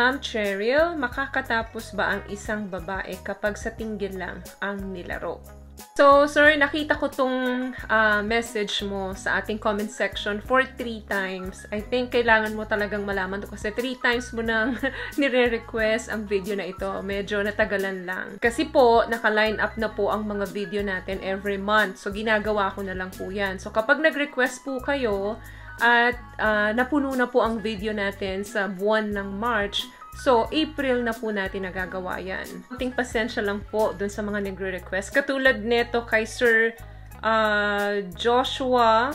Ma'am Cheryl, makakatapos ba ang isang babae kapag sa tinggil lang ang nilaro? So, sir, nakita ko tong message mo sa ating comment section for 3 times. I think kailangan mo talagang malaman to kasi 3 times mo nang nire-request ang video na ito. Medyo natagalan lang. Kasi po, naka-line up na po ang mga video natin every month. So, ginagawa ko na lang po yan. So, kapag nag-request po kayo at napuno na po ang video natin sa buwan ng March, so, April na po natin nagagawa yan. Kunting pasensya lang po dun sa mga nagre-request. Katulad neto kay Sir Joshua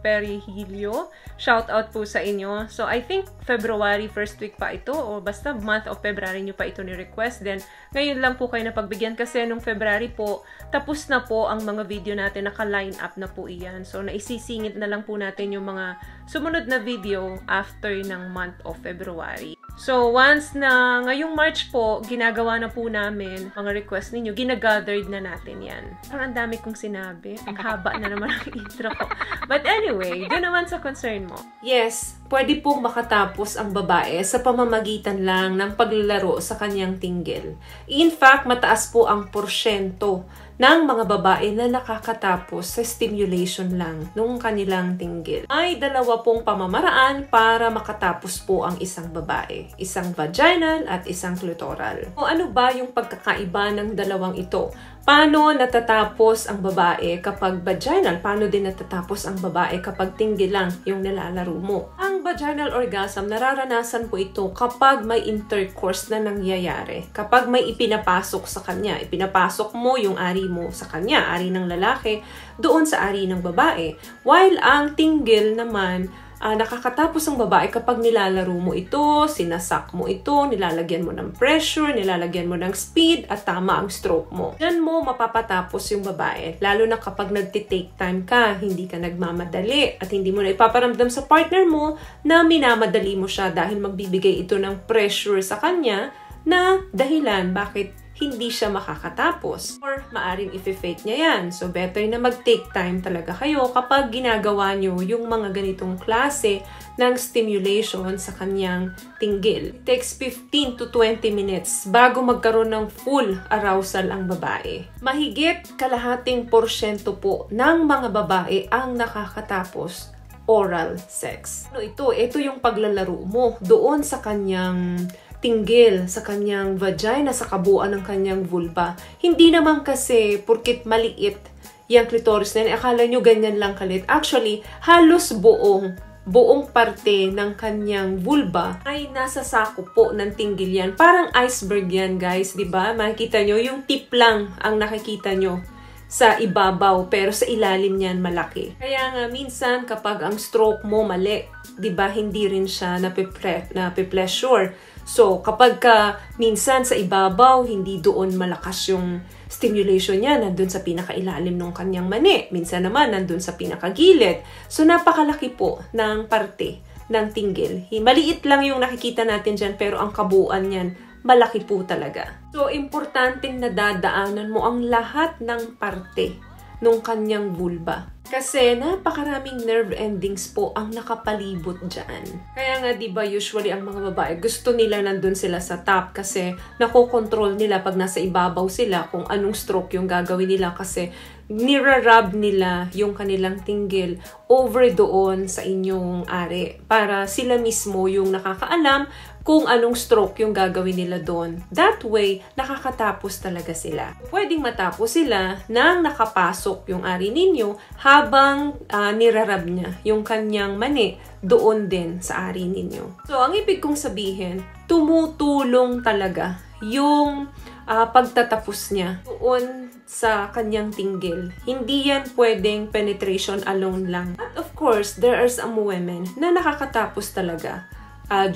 Perihilio. Shout out po sa inyo. So, I think February first week pa ito o basta month of February nyo pa ito ni-request. Then, ngayon lang po kayo napagbigyan kasi nung February po, tapos na po ang mga video natin. Naka-line up na po iyan. So, naisisingit na lang po natin yung mga sumunod na video after ng month of February. So, once na ngayong March po, ginagawa na po namin mga request ninyo, ginagathered na natin yan. Parang ang dami kong sinabi. Ang haba na naman ang intro ko. But anyway, doon naman sa concern mo. Yes, pwede pong makatapos ang babae sa pamamagitan lang ng paglalaro sa kanyang tinggil. In fact, mataas po ang porsyento ng mga babae na nakakatapos sa stimulation lang nung kanilang tinggil. May 2 pong pamamaraan para makatapos po ang isang babae. Isang vaginal at isang clitoral. O ano ba yung pagkakaiba ng dalawang ito? Paano natatapos ang babae kapag vaginal? Paano din natatapos ang babae kapag tinggil lang yung nilalaro mo? Ang vaginal orgasm, nararanasan po ito kapag may intercourse na nangyayari. Kapag may ipinapasok sa kanya. Ipinapasok mo yung ari mo sa kanya, ari ng lalaki, doon sa ari ng babae. While ang tinggil naman, nakakatapos ang babae kapag nilalaro mo ito, sinasak mo ito, nilalagyan mo ng pressure, nilalagyan mo ng speed, at tama ang stroke mo. Diyan mo mapapatapos yung babae. Lalo na kapag nagtitake time ka, hindi ka nagmamadali, at hindi mo na ipaparamdam sa partner mo na minamadali mo siya dahil magbibigay ito ng pressure sa kanya na dahilan bakit hindi siya makakatapos. Or maaring i-fake niya yan. So, better na mag-take time talaga kayo kapag ginagawa nyo yung mga ganitong klase ng stimulation sa kanyang tinggil. It takes 15 to 20 minutes bago magkaroon ng full arousal ang babae. Mahigit kalahating porsyento po ng mga babae ang nakakatapos oral sex. Ano ito? Ito yung paglalaro mo doon sa kanyang tinggil, sa kanyang vagina, sa kabuuan ng kanyang vulva. Hindi naman kasi porkit maliit yung clitoris na yan, akala nyo ganyan lang kalit. Actually, halos buong parte ng kanyang vulva ay nasa sako po ng tinggil yan. Parang iceberg yan, guys, di ba? Makikita nyo, yung tip lang ang nakikita nyo sa ibabaw, pero sa ilalim niyan malaki. Kaya nga, minsan kapag ang stroke mo mali, di ba, hindi rin siya nape-pleasure. So, kapag minsan sa ibabaw, hindi doon malakas yung stimulation niya, nandun sa pinakailalim ng kanyang mani. Minsan naman, nandun sa pinakagilid. So, napakalaki po ng parte ng tinggil. Maliit lang yung nakikita natin dyan, pero ang kabuuan niyan, malaki po talaga. So, importanteng nadadaanan mo ang lahat ng parte ng kanyang vulva. Kasi napakaraming nerve endings po ang nakapalibot dyan. Kaya nga, di ba, usually ang mga babae, gusto nila nandun sila sa top kasi nakokontrol nila pag nasa ibabaw sila kung anong stroke yung gagawin nila kasi nirarab nila yung kanilang tinggil over doon sa inyong ari para sila mismo yung nakakaalam kung anong stroke yung gagawin nila doon. That way, nakakatapos talaga sila. Pwedeng matapos sila nang nakapasok yung ari ninyo habang nirarab niya yung kanyang mani doon din sa ari ninyo. So, ang ibig kong sabihin, tumutulong talaga yung pagtatapos niya doon sa kanyang tinggil. Hindi yan pwedeng penetration alone lang. But of course, there are some women na nakakatapos talaga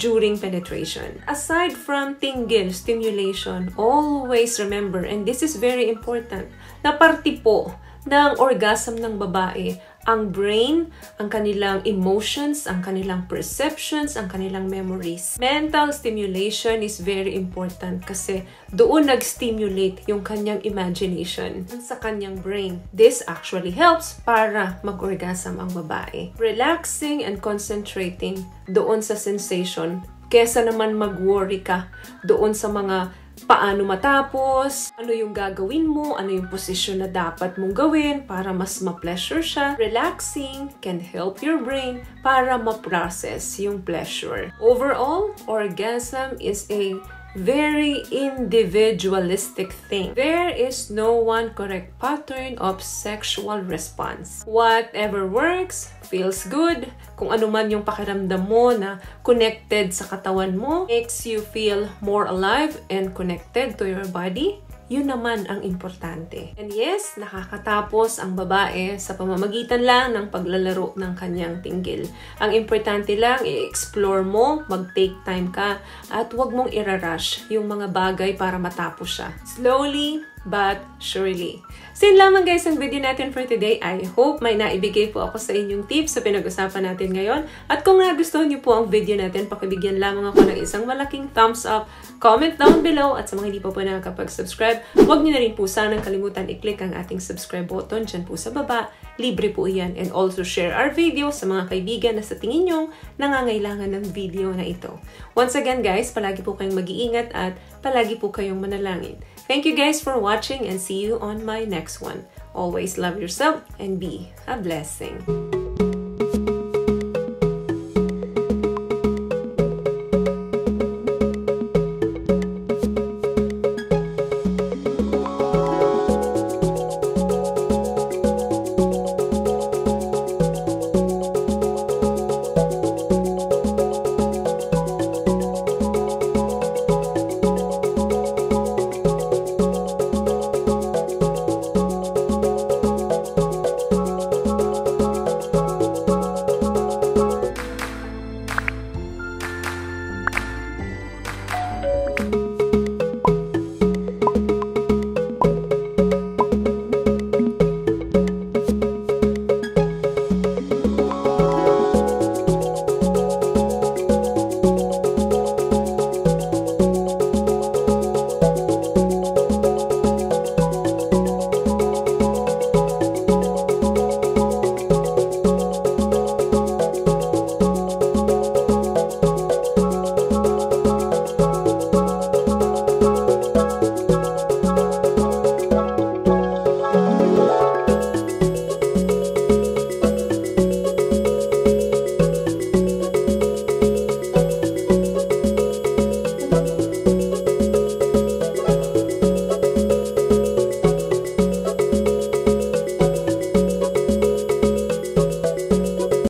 during penetration. Aside from tinggil stimulation, always remember, and this is very important, na parte po ng orgasm ng babae ang brain, ang kanilang emotions, ang kanilang perceptions, ang kanilang memories. Mental stimulation is very important kasi doon nag-stimulate yung kanyang imagination sa kanyang brain. This actually helps para mag-orgasm ang babae. Relaxing and concentrating doon sa sensation kesa naman mag-worry ka doon sa mga paano matapos, ano yung gagawin mo, ano yung posisyon na dapat mong gawin para mas ma-pleasure siya. Relaxing can help your brain para ma-process yung pleasure. Overall, orgasm is a very individualistic thing. There is no one correct pattern of sexual response. Whatever works, feels good, kung ano man yung pakiramdam mo na connected sa katawan mo, makes you feel more alive and connected to your body, yun naman ang importante. And yes, nakakatapos ang babae sa pamamagitan lang ng paglalaro ng kanyang tinggil. Ang importante lang, i-explore mo, mag-take time ka, at huwag mong irarush yung mga bagay para matapos siya. Slowly, but surely. So yun lamang guys ang video natin for today. I hope may naibigay po ako sa inyong tips sa pinag-usapan natin ngayon. At kung nagustuhan niyo po ang video natin, pakibigyan lamang ako ng isang malaking thumbs up, comment down below, at sa mga hindi pa po nakakapag-subscribe, huwag niyo na rin po sanang kalimutan i-click ang ating subscribe button dyan po sa baba. Libre po yan. And also share our video sa mga kaibigan na sa tingin nyo nangangailangan ng video na ito. Once again guys, palagi po kayong mag-iingat at palagi po kayong manalangin. Thank you guys for watching and see you on my next one. Always love yourself and be a blessing.